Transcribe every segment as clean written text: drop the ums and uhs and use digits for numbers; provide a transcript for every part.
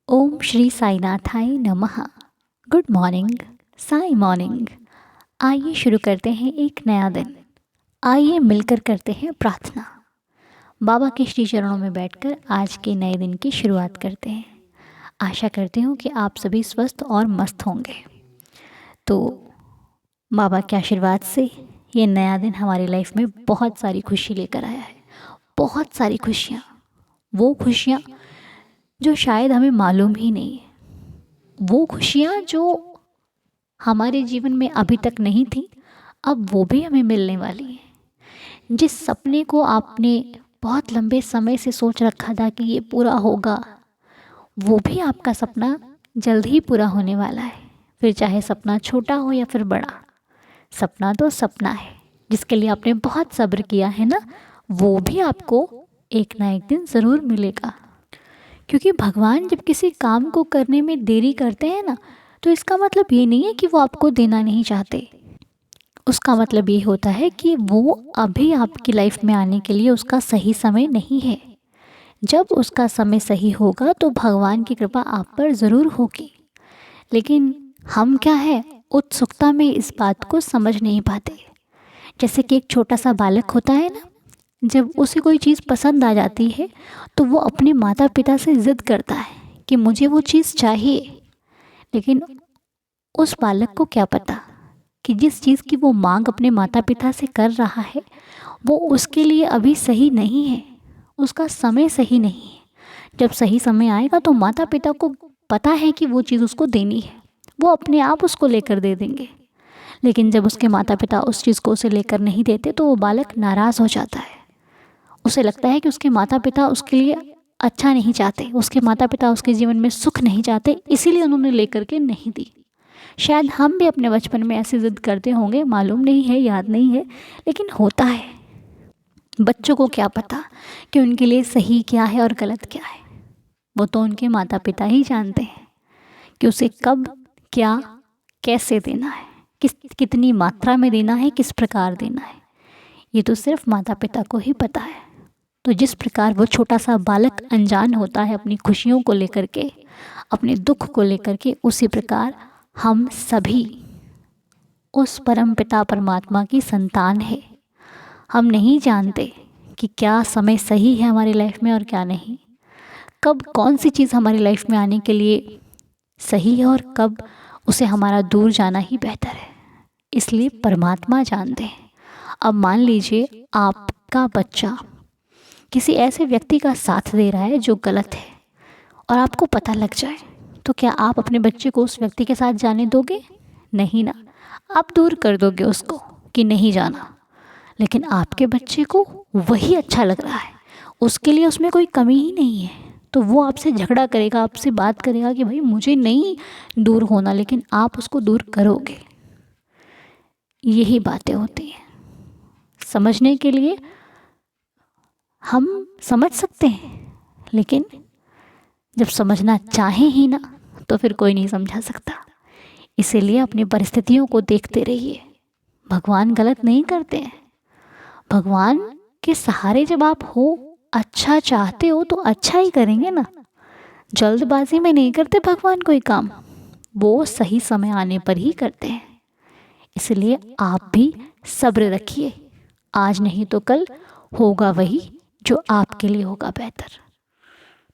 ओम श्री साईनाथाय नमः। Good morning, Sai morning. आइए शुरू करते हैं एक नया दिन। आइए मिलकर करते हैं प्रार्थना। बाबा के श्री चरणों में बैठकर आज के नए दिन की शुरुआत करते हैं। आशा करती हूँ कि आप सभी स्वस्थ और मस्त होंगे। तो बाबा के आशीर्वाद से ये नया दिन हमारी लाइफ में बहुत सारी खुशी लेकर आया है। बहुत सारी खुशियाँ, वो खुशियाँ जो शायद हमें मालूम ही नहीं है, वो खुशियाँ जो हमारे जीवन में अभी तक नहीं थी, अब वो भी हमें मिलने वाली हैं। जिस सपने को आपने बहुत लंबे समय से सोच रखा था कि ये पूरा होगा, वो भी आपका सपना जल्द ही पूरा होने वाला है। फिर चाहे सपना छोटा हो या फिर बड़ा, सपना तो सपना है। जिसके लिए आपने बहुत सब्र किया है ना, वो भी आपको एक ना एक दिन ज़रूर मिलेगा। क्योंकि भगवान जब किसी काम को करने में देरी करते हैं ना, तो इसका मतलब ये नहीं है कि वो आपको देना नहीं चाहते। उसका मतलब ये होता है कि वो अभी आपकी लाइफ में आने के लिए उसका सही समय नहीं है। जब उसका समय सही होगा तो भगवान की कृपा आप पर ज़रूर होगी। लेकिन हम क्या है, उत्सुकता में इस बात को समझ नहीं पाते। जैसे कि एक छोटा सा बालक होता है ना, जब उसे कोई चीज़ पसंद आ जाती है तो वो अपने माता पिता से ज़िद करता है कि मुझे वो चीज़ चाहिए। लेकिन उस बालक को क्या पता कि जिस चीज़ की वो मांग अपने माता पिता से कर रहा है, वो उसके लिए अभी सही नहीं है, उसका समय सही नहीं है। जब सही समय आएगा तो माता पिता को पता है कि वो चीज़ उसको देनी है, वो अपने आप उसको लेकर दे देंगे। लेकिन जब उसके माता पिता उस चीज़ को उसे लेकर नहीं देते तो वो बालक नाराज़ हो जाता है। उसे लगता है कि उसके माता पिता उसके लिए अच्छा नहीं चाहते, उसके माता पिता उसके जीवन में सुख नहीं चाहते, इसीलिए उन्होंने लेकर के नहीं दी। शायद हम भी अपने बचपन में ऐसी ज़िद करते होंगे, मालूम नहीं है, याद नहीं है, लेकिन होता है। बच्चों को क्या पता कि उनके लिए सही क्या है और गलत क्या है। वो तो उनके माता पिता ही जानते हैं कि उसे कब, क्या, कैसे देना है, कितनी मात्रा में देना है, किस प्रकार देना है। ये तो सिर्फ माता पिता को ही पता है। तो जिस प्रकार वो छोटा सा बालक अनजान होता है अपनी खुशियों को लेकर के, अपने दुख को लेकर के, उसी प्रकार हम सभी उस परम पिता परमात्मा की संतान है। हम नहीं जानते कि क्या समय सही है हमारी लाइफ में और क्या नहीं, कब कौन सी चीज़ हमारी लाइफ में आने के लिए सही है और कब उसे हमारा दूर जाना ही बेहतर है। इसलिए परमात्मा जानते हैं। अब मान लीजिए आपका बच्चा किसी ऐसे व्यक्ति का साथ दे रहा है जो गलत है और आपको पता लग जाए, तो क्या आप अपने बच्चे को उस व्यक्ति के साथ जाने दोगे? नहीं ना, आप दूर कर दोगे उसको कि नहीं जाना। लेकिन आपके बच्चे को वही अच्छा लग रहा है, उसके लिए उसमें कोई कमी ही नहीं है, तो वो आपसे झगड़ा करेगा, आपसे बात करेगा कि भाई मुझे नहीं दूर होना, लेकिन आप उसको दूर करोगे। यही बातें होती हैं। समझने के लिए हम समझ सकते हैं, लेकिन जब समझना चाहें ही ना, तो फिर कोई नहीं समझा सकता। इसीलिए अपनी परिस्थितियों को देखते रहिए। भगवान गलत नहीं करते हैं। भगवान के सहारे जब आप हो, अच्छा चाहते हो तो अच्छा ही करेंगे ना। जल्दबाजी में नहीं करते भगवान कोई काम, वो सही समय आने पर ही करते हैं। इसलिए आप भी सब्र रखिए। आज नहीं तो कल होगा वही जो आपके लिए होगा बेहतर।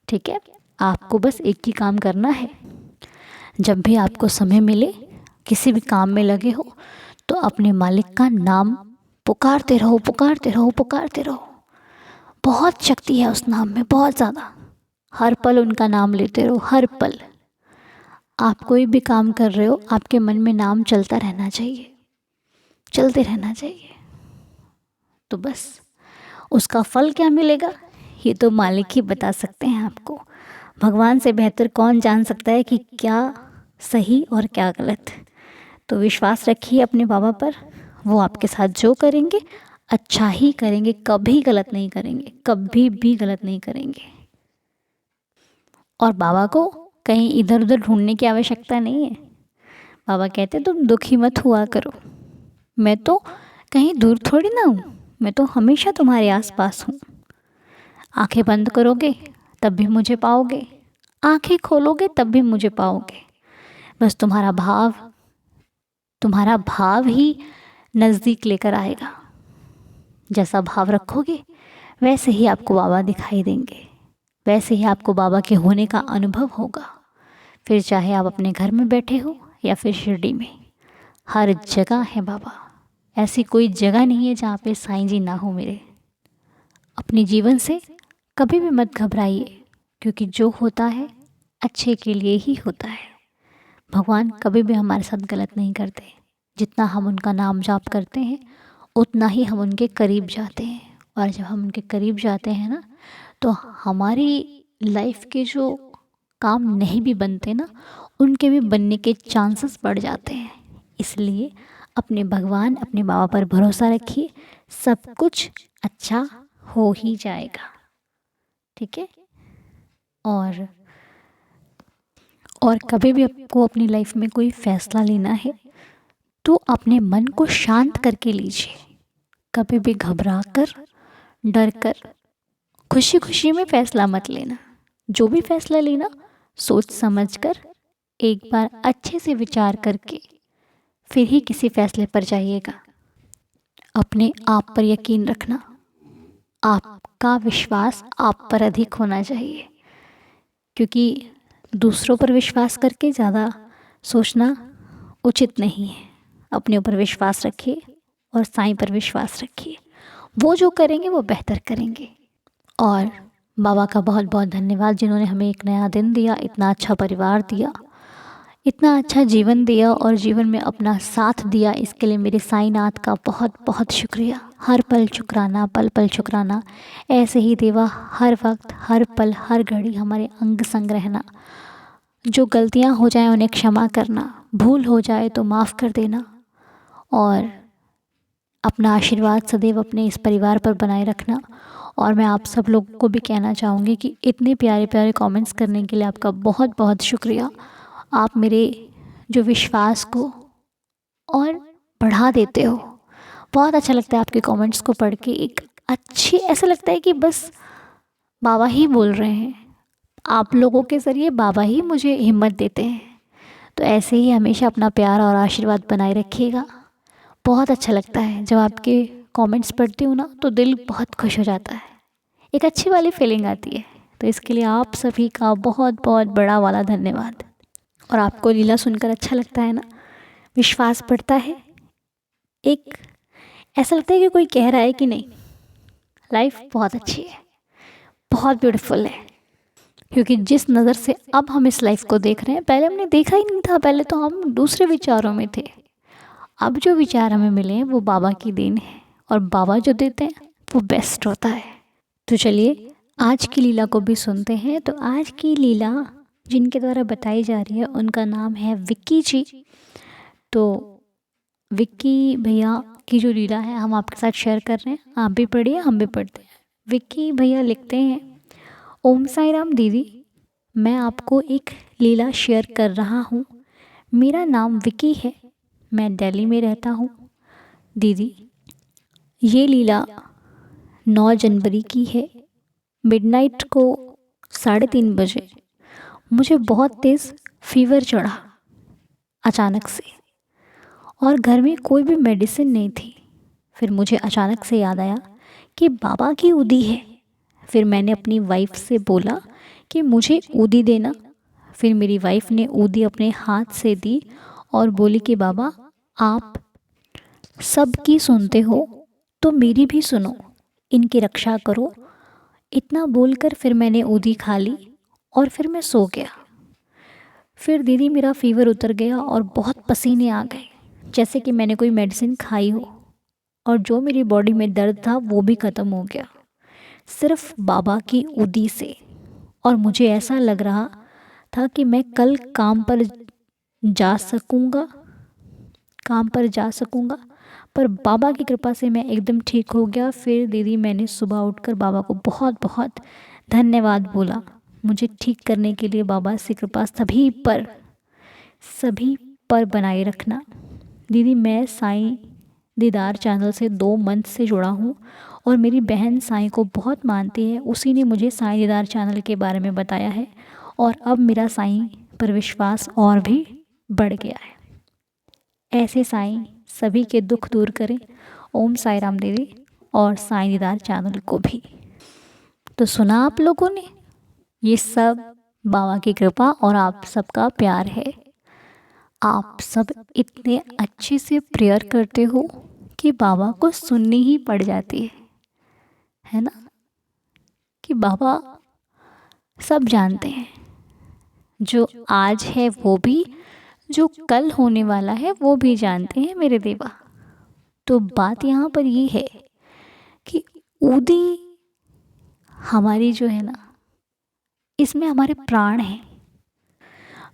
ठीक है, आपको बस एक ही काम करना है। जब भी आपको समय मिले, किसी भी काम में लगे हो, तो अपने मालिक का नाम पुकारते रहो, पुकारते रहो, पुकारते रहो। बहुत शक्ति है उस नाम में, बहुत ज़्यादा। हर पल उनका नाम लेते रहो, हर पल। आप कोई भी काम कर रहे हो, आपके मन में नाम चलता रहना चाहिए, चलते रहना चाहिए। तो बस उसका फल क्या मिलेगा, ये तो मालिक ही बता सकते हैं आपको। भगवान से बेहतर कौन जान सकता है कि क्या सही और क्या गलत। तो विश्वास रखिए अपने बाबा पर, वो आपके साथ जो करेंगे अच्छा ही करेंगे, कभी गलत नहीं करेंगे, कभी भी गलत नहीं करेंगे। और बाबा को कहीं इधर उधर ढूंढने की आवश्यकता नहीं है। बाबा कहते तुम दुखी मत हुआ करो, मैं तो कहीं दूर थोड़ी ना हूँ, मैं तो हमेशा तुम्हारे आसपास हूँ। आंखें बंद करोगे तब भी मुझे पाओगे, आंखें खोलोगे तब भी मुझे पाओगे। बस तुम्हारा भाव ही नज़दीक लेकर आएगा। जैसा भाव रखोगे वैसे ही आपको बाबा दिखाई देंगे, वैसे ही आपको बाबा के होने का अनुभव होगा। फिर चाहे आप अपने घर में बैठे हो या फिर शिरडी में, हर जगह है बाबा। ऐसी कोई जगह नहीं है जहाँ पे साईं जी ना हो मेरे। अपने जीवन से कभी भी मत घबराइए, क्योंकि जो होता है अच्छे के लिए ही होता है। भगवान कभी भी हमारे साथ गलत नहीं करते। जितना हम उनका नाम जाप करते हैं उतना ही हम उनके करीब जाते हैं, और जब हम उनके करीब जाते हैं ना, तो हमारी लाइफ के जो काम नहीं भी बनते ना, उनके भी बनने के चांसेस बढ़ जाते हैं। इसलिए अपने भगवान, अपने बाबा पर भरोसा रखिए, सब कुछ अच्छा हो ही जाएगा। ठीक है। और कभी भी आपको अपनी लाइफ में कोई फ़ैसला लेना है तो अपने मन को शांत करके लीजिए। कभी भी घबरा कर, डर कर, खुशी खुशी में फ़ैसला मत लेना। जो भी फ़ैसला लेना सोच समझ कर, एक बार अच्छे से विचार करके फिर ही किसी फ़ैसले पर जाइएगा। अपने आप पर यकीन रखना। आपका विश्वास आप पर अधिक होना चाहिए, क्योंकि दूसरों पर विश्वास करके ज़्यादा सोचना उचित नहीं है। अपने ऊपर विश्वास रखिए और साईं पर विश्वास रखिए। वो जो करेंगे वो बेहतर करेंगे। और बाबा का बहुत बहुत धन्यवाद, जिन्होंने हमें एक नया दिन दिया, इतना अच्छा परिवार दिया, इतना अच्छा जीवन दिया और जीवन में अपना साथ दिया। इसके लिए मेरे साईंनाथ का बहुत बहुत शुक्रिया। हर पल शुक्राना, पल पल शुक्राना। ऐसे ही देवा हर वक्त, हर पल, हर घड़ी हमारे अंग संग रहना। जो गलतियां हो जाएं उन्हें क्षमा करना, भूल हो जाए तो माफ़ कर देना, और अपना आशीर्वाद सदैव अपने इस परिवार पर बनाए रखना। और मैं आप सब लोगों को भी कहना चाहूँगी कि इतने प्यारे प्यारे कमेंट्स करने के लिए आपका बहुत बहुत शुक्रिया। आप मेरे जो विश्वास को और बढ़ा देते हो। बहुत अच्छा लगता है आपके कमेंट्स को पढ़ के। एक अच्छी, ऐसा लगता है कि बस बाबा ही बोल रहे हैं, आप लोगों के ज़रिए बाबा ही मुझे हिम्मत देते हैं। तो ऐसे ही हमेशा अपना प्यार और आशीर्वाद बनाए रखिएगा। बहुत अच्छा लगता है जब आपके कमेंट्स पढ़ती हूँ ना, तो दिल बहुत खुश हो जाता है, एक अच्छी वाली फीलिंग आती है। तो इसके लिए आप सभी का बहुत बहुत बड़ा वाला धन्यवाद। और आपको लीला सुनकर अच्छा लगता है ना, विश्वास बढ़ता है। एक ऐसा लगता है कि कोई कह रहा है कि नहीं, लाइफ बहुत अच्छी है, बहुत ब्यूटीफुल है। क्योंकि जिस नज़र से अब हम इस लाइफ को देख रहे हैं, पहले हमने देखा ही नहीं था। पहले तो हम दूसरे विचारों में थे। अब जो विचार हमें मिले हैं वो बाबा की देन है, और बाबा जो देते हैं वो बेस्ट होता है। तो चलिए आज की लीला को भी सुनते हैं। तो आज की लीला जिनके द्वारा बताई जा रही है उनका नाम है विक्की जी। तो विक्की भैया की जो लीला है हम आपके साथ शेयर कर रहे हैं। आप भी पढ़िए, हम भी पढ़ते हैं। विक्की भैया लिखते हैं, ओम साई राम दीदी, मैं आपको एक लीला शेयर कर रहा हूँ। मेरा नाम विक्की है, मैं दिल्ली में रहता हूँ। दीदी, ये लीला 9 जनवरी की है। मिडनाइट को 3:30 बजे मुझे बहुत तेज़ फीवर चढ़ा अचानक से, और घर में कोई भी मेडिसिन नहीं थी। फिर मुझे अचानक से याद आया कि बाबा की उदी है। फिर मैंने अपनी वाइफ से बोला कि मुझे उदी देना। फिर मेरी वाइफ ने उदी अपने हाथ से दी और बोली कि बाबा, आप सबकी सुनते हो तो मेरी भी सुनो, इनकी रक्षा करो। इतना बोलकर फिर मैंने उदी खा ली और फिर मैं सो गया। फिर दीदी मेरा फीवर उतर गया और बहुत पसीने आ गए, जैसे कि मैंने कोई मेडिसिन खाई हो, और जो मेरी बॉडी में दर्द था वो भी ख़त्म हो गया, सिर्फ बाबा की उदी से। और मुझे ऐसा लग रहा था कि मैं कल काम पर जा सकूँगा, पर बाबा की कृपा से मैं एकदम ठीक हो गया। फिर दीदी मैंने सुबह उठकर बाबा को बहुत बहुत धन्यवाद बोला मुझे ठीक करने के लिए। बाबा से कृपा सभी पर बनाए रखना। दीदी, मैं साईं दीदार चैनल से 2 मंथ से जुड़ा हूँ, और मेरी बहन साईं को बहुत मानती है। उसी ने मुझे साईं दीदार चैनल के बारे में बताया है, और अब मेरा साईं पर विश्वास और भी बढ़ गया है। ऐसे साईं सभी के दुख दूर करें। ओम साई राम देवी और साईं दीदार चैनल को भी। तो सुना आप लोगों ने, ये सब बाबा की कृपा और आप सबका प्यार है। आप सब इतने अच्छे से प्रेयर करते हो कि बाबा को सुननी ही पड़ जाती है ना, कि बाबा सब जानते हैं। जो आज है वो भी, जो कल होने वाला है वो भी जानते हैं मेरे देवा। तो बात यहाँ पर ये है कि ऊदी हमारी जो है ना, इसमें हमारे प्राण हैं।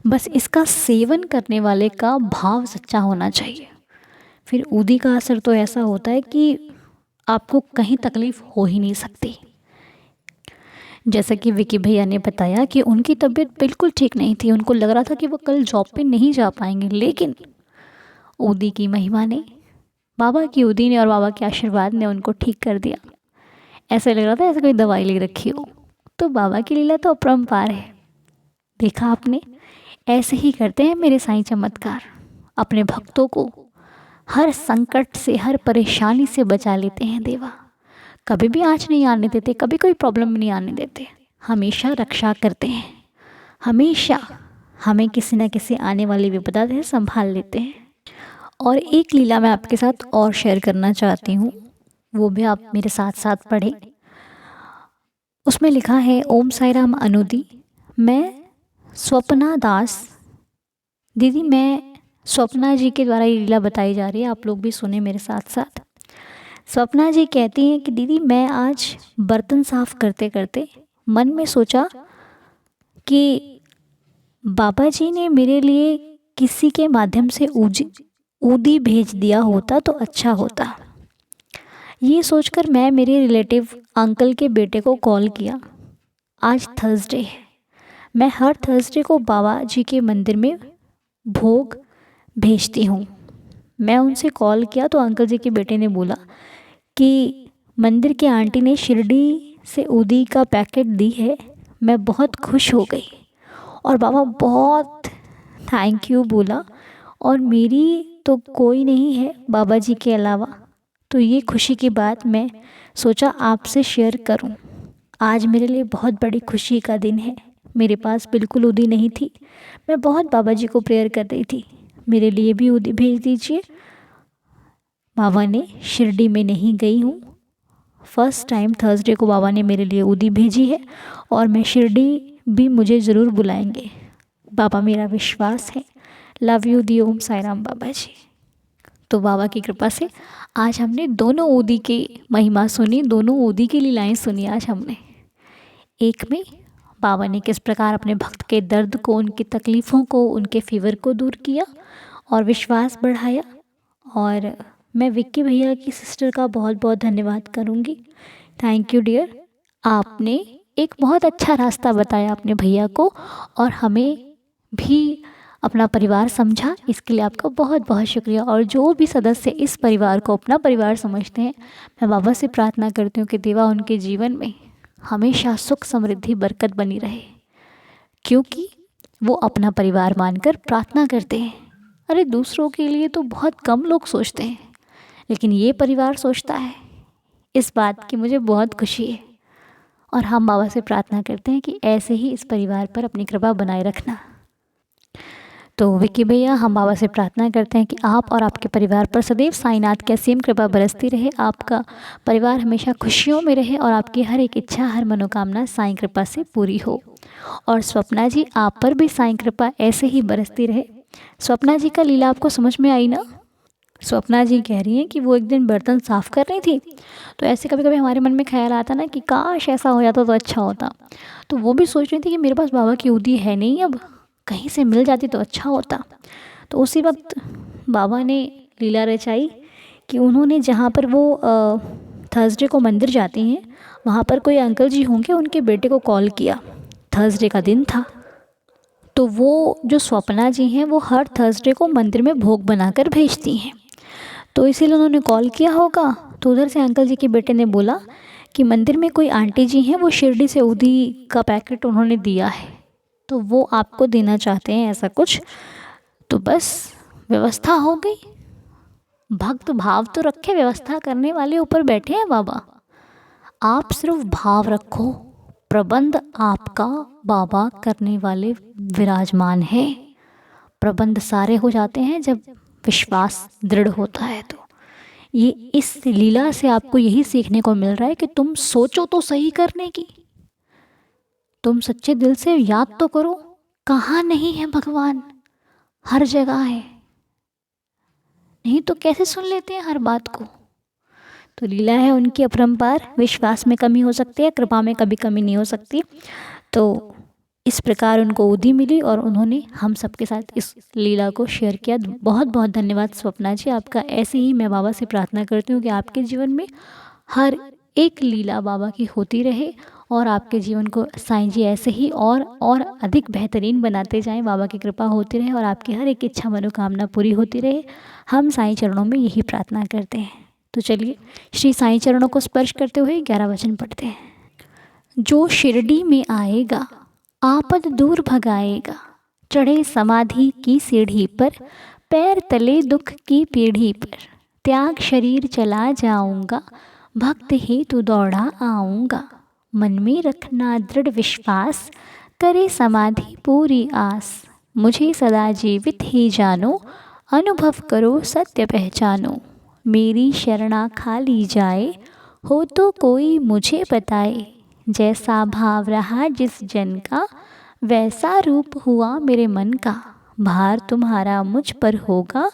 बस इसका सेवन करने वाले का भाव सच्चा होना चाहिए। फिर ऊदी का असर तो ऐसा होता है कि आपको कहीं तकलीफ़ हो ही नहीं सकती। जैसा कि विकी भैया ने बताया कि उनकी तबीयत बिल्कुल ठीक नहीं थी, उनको लग रहा था कि वो कल जॉब पे नहीं जा पाएंगे, लेकिन ऊदी की महिमा ने, बाबा की ऊदी ने और बाबा के आशीर्वाद ने उनको ठीक कर दिया। ऐसा लग रहा था ऐसे कोई दवाई ले रखी हो। तो बाबा की लीला तो अपरंपार है। देखा आपने, ऐसे ही करते हैं मेरे साईं चमत्कार। अपने भक्तों को हर संकट से, हर परेशानी से बचा लेते हैं देवा। कभी भी आँच नहीं आने देते, कभी कोई प्रॉब्लम नहीं आने देते, हमेशा रक्षा करते हैं। हमेशा हमें किसी न किसी आने वाली विपदा से संभाल लेते हैं। और एक लीला मैं आपके साथ और शेयर करना चाहती हूँ, वो भी आप मेरे साथ साथ पढ़ें। उसमें लिखा है, ओम साई राम अनुदी, मैं स्वप्ना दास। दीदी, मैं स्वप्ना जी के द्वारा ये लीला बताई जा रही है, आप लोग भी सुने मेरे साथ साथ। स्वप्ना जी कहती हैं कि दीदी, मैं आज बर्तन साफ़ करते करते मन में सोचा कि बाबा जी ने मेरे लिए किसी के माध्यम से ऊदी भेज दिया होता तो अच्छा होता। ये सोचकर मैं मेरे रिलेटिव अंकल के बेटे को कॉल किया। आज थर्सडे है, मैं हर थर्सडे को बाबा जी के मंदिर में भोग भेजती हूँ। मैं उनसे कॉल किया तो अंकल जी के बेटे ने बोला कि मंदिर की आंटी ने शिरडी से ऊदी का पैकेट दी है। मैं बहुत खुश हो गई और बाबा बहुत थैंक यू बोला, और मेरी तो कोई नहीं है बाबा जी के अलावा। तो ये खुशी की बात मैं सोचा आपसे शेयर करूं। आज मेरे लिए बहुत बड़ी खुशी का दिन है। मेरे पास बिल्कुल ऊदी नहीं थी, मैं बहुत बाबा जी को प्रेयर कर रही थी, मेरे लिए भी ऊदी भेज दीजिए। बाबा ने शिरडी में नहीं गई हूँ, फर्स्ट टाइम थर्सडे को बाबा ने मेरे लिए ऊदी भेजी है, और मैं शिरडी भी मुझे ज़रूर बुलाएंगे। बाबा मेरा विश्वास है। लव यू दी ओम साई राम बाबा जी। तो बाबा की कृपा से आज हमने दोनों ऊदी की महिमा सुनी, दोनों ऊदी की लीलाएं सुनी आज हमने। एक में बाबा ने किस प्रकार अपने भक्त के दर्द को, उनकी तकलीफ़ों को, उनके फीवर को दूर किया और विश्वास बढ़ाया। और मैं विक्की भैया की सिस्टर का बहुत बहुत धन्यवाद करूँगी। थैंक यू डियर, आपने एक बहुत अच्छा रास्ता बताया अपने भैया को, और हमें भी अपना परिवार समझा, इसके लिए आपका बहुत बहुत शुक्रिया। और जो भी सदस्य इस परिवार को अपना परिवार समझते हैं, मैं बाबा से प्रार्थना करती हूँ कि देवा उनके जीवन में हमेशा सुख समृद्धि बरकत बनी रहे, क्योंकि वो अपना परिवार मानकर प्रार्थना करते हैं। अरे दूसरों के लिए तो बहुत कम लोग सोचते हैं, लेकिन ये परिवार सोचता है। इस बात की मुझे बहुत खुशी है, और हम बाबा से प्रार्थना करते हैं कि ऐसे ही इस परिवार पर अपनी कृपा बनाए रखना। तो विक्की भैया, हम बाबा से प्रार्थना करते हैं कि आप और आपके परिवार पर सदैव साईनाथ की असीम कृपा बरसती रहे, आपका परिवार हमेशा खुशियों में रहे, और आपकी हर एक इच्छा, हर मनोकामना साईं कृपा से पूरी हो। और स्वप्ना जी, आप पर भी साईं कृपा ऐसे ही बरसती रहे। स्वप्ना जी का लीला आपको समझ में आई ना? स्वप्ना जी कह रही हैं कि वो एक दिन बर्तन साफ़ कर रही थी, तो ऐसे कभी कभी हमारे मन में ख्याल आता ना कि काश ऐसा हो जाता तो अच्छा होता। तो वो भी सोच रही थी कि मेरे पास बाबा की ऊदी है नहीं, अब कहीं से मिल जाती तो अच्छा होता। तो उसी वक्त बाबा ने लीला रचाई कि उन्होंने, जहाँ पर वो थर्सडे को मंदिर जाती हैं, वहाँ पर कोई अंकल जी होंगे, उनके बेटे को कॉल किया। थर्सडे का दिन था, तो वो जो स्वप्ना जी हैं वो हर थर्सडे को मंदिर में भोग बनाकर भेजती हैं। तो इसीलिए उन्होंने कॉल किया होगा। तो उधर से अंकल जी के बेटे ने बोला कि मंदिर में कोई आंटी जी हैं, वो शिरडी से ऊदी का पैकेट उन्होंने दिया है। तो वो आपको देना चाहते हैं ऐसा कुछ, तो बस व्यवस्था हो गई। भक्त भाव तो रखे, व्यवस्था करने वाले ऊपर बैठे हैं बाबा। आप सिर्फ भाव रखो, प्रबंध आपका बाबा करने वाले विराजमान है। प्रबंध सारे हो जाते हैं जब विश्वास दृढ़ होता है। तो ये इस लीला से आपको यही सीखने को मिल रहा है कि तुम सोचो तो सही करने की, तुम सच्चे दिल से याद तो करो, कहाँ नहीं है भगवान, हर जगह है। नहीं तो कैसे सुन लेते हैं हर बात को। तो लीला है उनकी अपरंपार, विश्वास में कमी हो सकती है, कृपा में कभी कमी नहीं हो सकती। तो इस प्रकार उनको उदी मिली और उन्होंने हम सबके साथ इस लीला को शेयर किया। बहुत बहुत धन्यवाद स्वप्ना जी आपका। ऐसे ही मैं बाबा से प्रार्थना करती हूँ कि आपके जीवन में हर एक लीला बाबा की होती रहे और आपके जीवन को साईं जी ऐसे ही और अधिक बेहतरीन बनाते जाएं। बाबा की कृपा होती रहे और आपकी हर एक इच्छा मनोकामना पूरी होती रहे। हम साईं चरणों में यही प्रार्थना करते हैं। तो चलिए श्री साईं चरणों को स्पर्श करते हुए 11 वचन पढ़ते हैं। जो शिरडी में आएगा आपद दूर भगाएगा, चढ़े समाधि की सीढ़ी पर, पैर तले दुख की पीढ़ी पर, त्याग शरीर चला जाऊंगा, भक्त हेतु दौड़ा आऊंगा, मन में रखना दृढ़ विश्वास, करे समाधि पूरी आस, मुझे सदा जीवित ही जानो, अनुभव करो सत्य पहचानो, मेरी शरणा खाली जाए, हो तो कोई मुझे बताए, जैसा भाव रहा जिस जन का, वैसा रूप हुआ मेरे मन का, भार तुम्हारा मुझ पर होगा,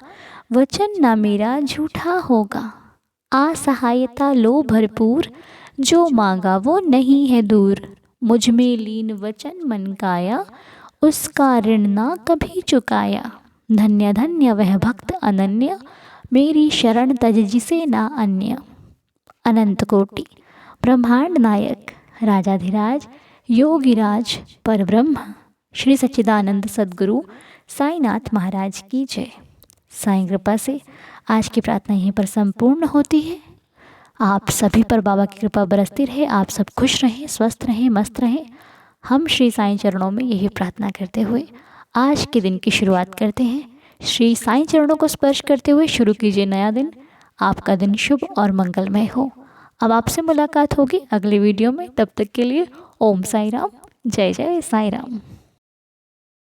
वचन ना मेरा झूठा होगा, असहायता लो भरपूर, जो मांगा वो नहीं है दूर, मुझ में लीन वचन मन काया, उसका ऋण ना कभी चुकाया, धन्य धन्य वह भक्त अनन्य, मेरी शरण तज जिसे ना अन्य। अनंत कोटि ब्रह्मांड नायक राजाधिराज योगिराज परब्रह्म श्री सच्चिदानंद सद्गुरु साईनाथ महाराज की जय। साईं कृपा से आज की प्रार्थना यहीं पर संपूर्ण होती है। आप सभी पर बाबा की कृपा बरसती रहे, आप सब खुश रहें, स्वस्थ रहें, मस्त रहें। हम श्री साईं चरणों में यही प्रार्थना करते हुए आज के दिन की शुरुआत करते हैं। श्री साईं चरणों को स्पर्श करते हुए शुरू कीजिए नया दिन। आपका दिन शुभ और मंगलमय हो। अब आपसे मुलाकात होगी अगले वीडियो में। तब तक के लिए ओम साई राम, जय जय साई राम।